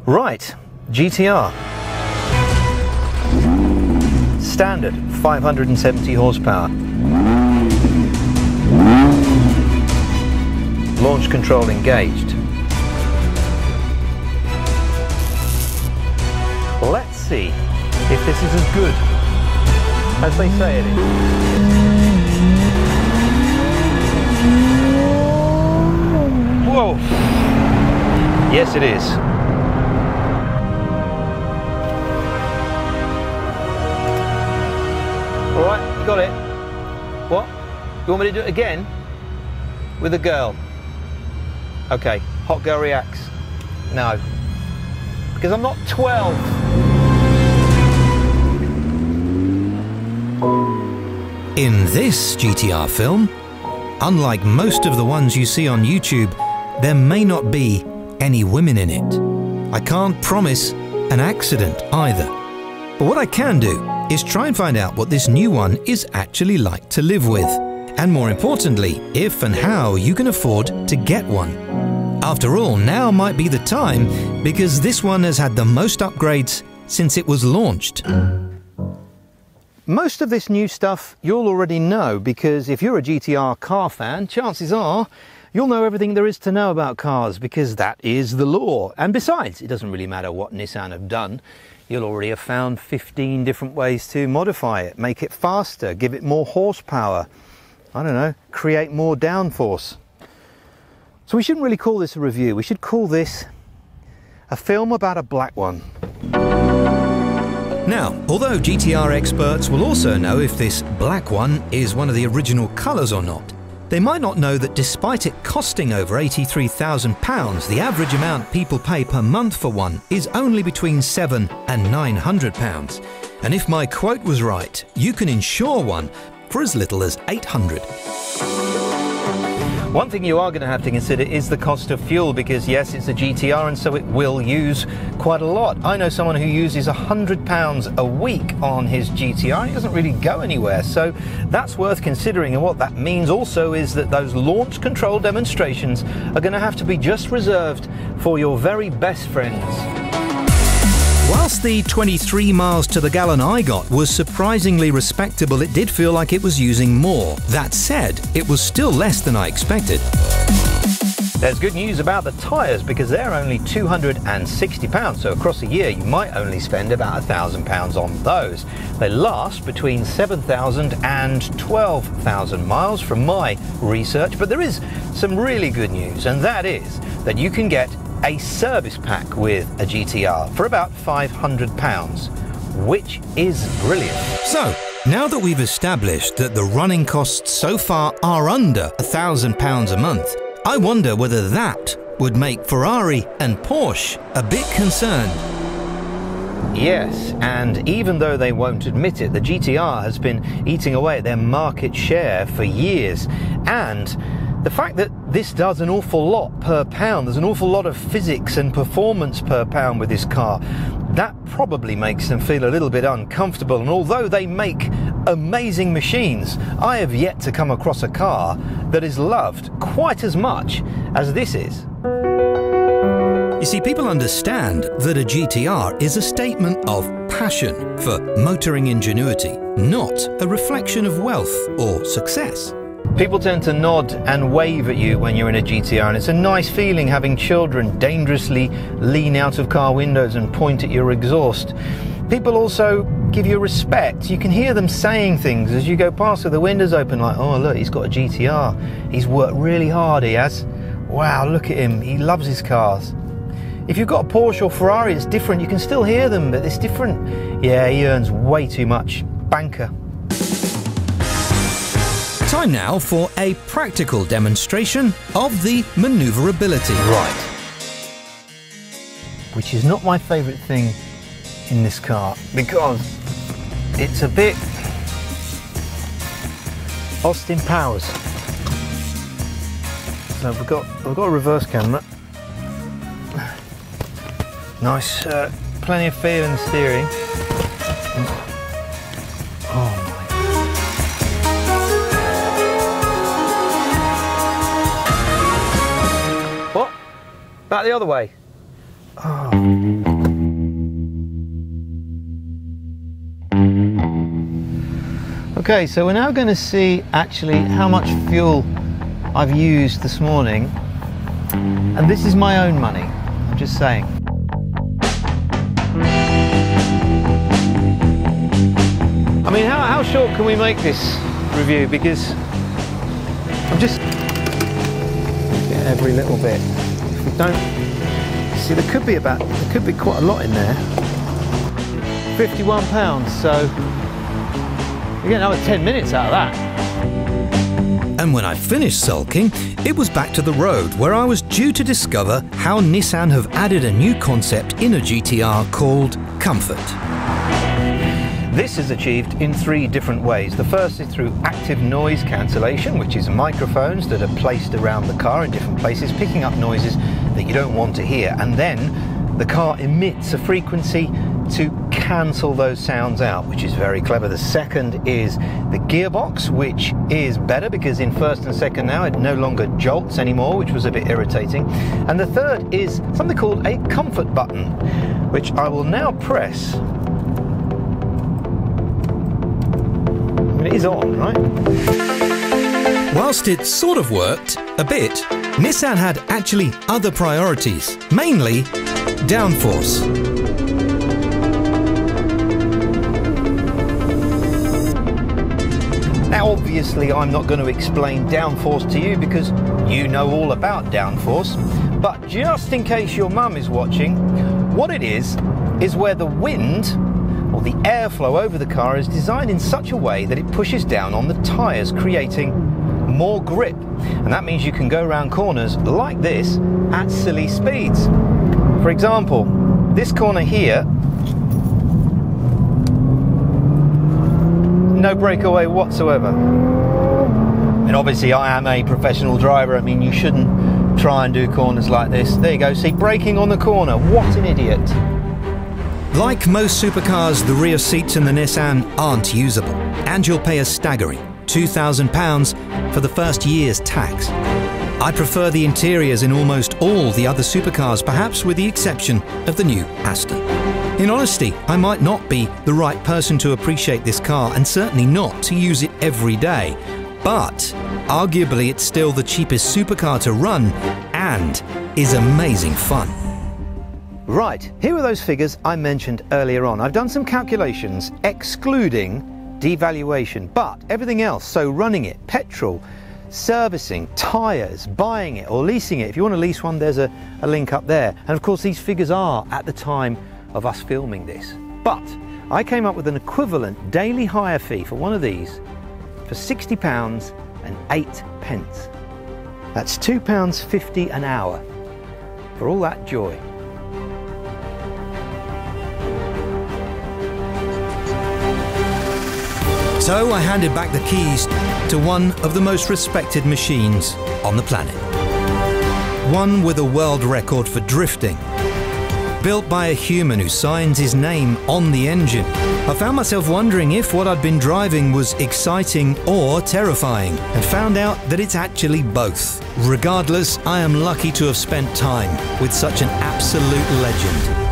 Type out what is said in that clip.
Right, GTR. Standard, 570 horsepower. Launch control engaged. Let's see if this is as good as they say it is. Whoa! Yes, it is. All right, you got it. What? You want me to do it again? With a girl? Okay, hot girl reacts. No. Because I'm not 12. In this GTR film, unlike most of the ones you see on YouTube, there may not be any women in it. I can't promise an accident either. But what I can do is try and find out what this new one is actually like to live with. And more importantly, if and how you can afford to get one. After all, now might be the time because this one has had the most upgrades since it was launched. Most of this new stuff you'll already know because if you're a GTR car fan, chances are you'll know everything there is to know about cars because that is the law. And besides, it doesn't really matter what Nissan have done. You'll already have found 15 different ways to modify it, make it faster, give it more horsepower, I don't know, create more downforce. So we shouldn't really call this a review, we should call this a film about a black one. Now, although GTR experts will also know if this black one is one of the original colours or not, they might not know that despite it costing over £83,000, the average amount people pay per month for one is only between £700 and £900. And if my quote was right, you can insure one for as little as £800. One thing you are going to have to consider is the cost of fuel because yes, it's a GTR and so it will use quite a lot. I know someone who uses £100 a week on his GTR. It doesn't really go anywhere, so that's worth considering. And what that means also is that those launch control demonstrations are going to have to be just reserved for your very best friends. Whilst the 23 miles to the gallon I got was surprisingly respectable, it did feel like it was using more. That said, it was still less than I expected. There's good news about the tyres because they're only £260, so across a year you might only spend about £1,000 on those. They last between 7,000 and 12,000 miles from my research, but there is some really good news, and that is that you can get a service pack with a GTR for about £500, which is brilliant. So, now that we've established that the running costs so far are under £1,000 a month, I wonder whether that would make Ferrari and Porsche a bit concerned. Yes, and even though they won't admit it, the GTR has been eating away at their market share for years, and the fact that this does an awful lot per pound, there's an awful lot of physics and performance per pound with this car, that probably makes them feel a little bit uncomfortable. And although they make amazing machines, I have yet to come across a car that is loved quite as much as this is. You see, people understand that a GTR is a statement of passion for motoring ingenuity, not a reflection of wealth or success. People tend to nod and wave at you when you're in a GTR, and it's a nice feeling having children dangerously lean out of car windows and point at your exhaust. People also give you respect. You can hear them saying things as you go past with the windows open, like, oh look, he's got a GTR. He's worked really hard, he has. Wow, look at him, he loves his cars. If you've got a Porsche or Ferrari, it's different. You can still hear them, but it's different. Yeah, he earns way too much. Banker. Time now for a practical demonstration of the manoeuvrability. Right. Which is not my favourite thing in this car because it's a bit Austin Powers. So we've got a reverse camera. Nice, plenty of feel in the steering. Oh my. What? Back the other way. Oh. Okay, so we're now going to see actually how much fuel I've used this morning, and this is my own money, I'm just saying. I mean, how short can we make this review? Because I'm just get every little bit. If we don't see, there could be quite a lot in there. £51, so you get another 10 minutes out of that. And when I finished sulking, it was back to the road, where I was due to discover how Nissan have added a new concept in a GT-R called comfort. This is achieved in 3 different ways. The first is through active noise cancellation, which is microphones that are placed around the car in different places, picking up noises that you don't want to hear. And then the car emits a frequency to cancel those sounds out, which is very clever. The second is the gearbox, which is better because in first and second now it no longer jolts anymore, which was a bit irritating. And the third is something called a comfort button, which I will now press. It is on, right? Whilst it sort of worked, a bit, Nissan had actually other priorities, mainly downforce. Now obviously I'm not going to explain downforce to you because you know all about downforce, but just in case your mum is watching, what it is where the wind or the airflow over the car is designed in such a way that it pushes down on the tyres, creating more grip. And that means you can go around corners like this at silly speeds. For example, this corner here, no breakaway whatsoever. And obviously I am a professional driver. I mean, you shouldn't try and do corners like this. There you go, see, braking on the corner. What an idiot. Like most supercars, the rear seats in the Nissan aren't usable, and you'll pay a staggering £2,000 for the first year's tax. I prefer the interiors in almost all the other supercars, perhaps with the exception of the new Aston. In honesty, I might not be the right person to appreciate this car, and certainly not to use it every day, but arguably it's still the cheapest supercar to run and is amazing fun. Right, here are those figures I mentioned earlier on. I've done some calculations excluding devaluation, but everything else, so running it, petrol, servicing, tyres, buying it or leasing it. If you want to lease one, there's a link up there. And of course these figures are at the time of us filming this. But I came up with an equivalent daily hire fee for one of these for £60 and 8 pence. That's £2.50 an hour for all that joy. So I handed back the keys to one of the most respected machines on the planet. One with a world record for drifting. Built by a human who signs his name on the engine. I found myself wondering if what I'd been driving was exciting or terrifying, and found out that it's actually both. Regardless, I am lucky to have spent time with such an absolute legend.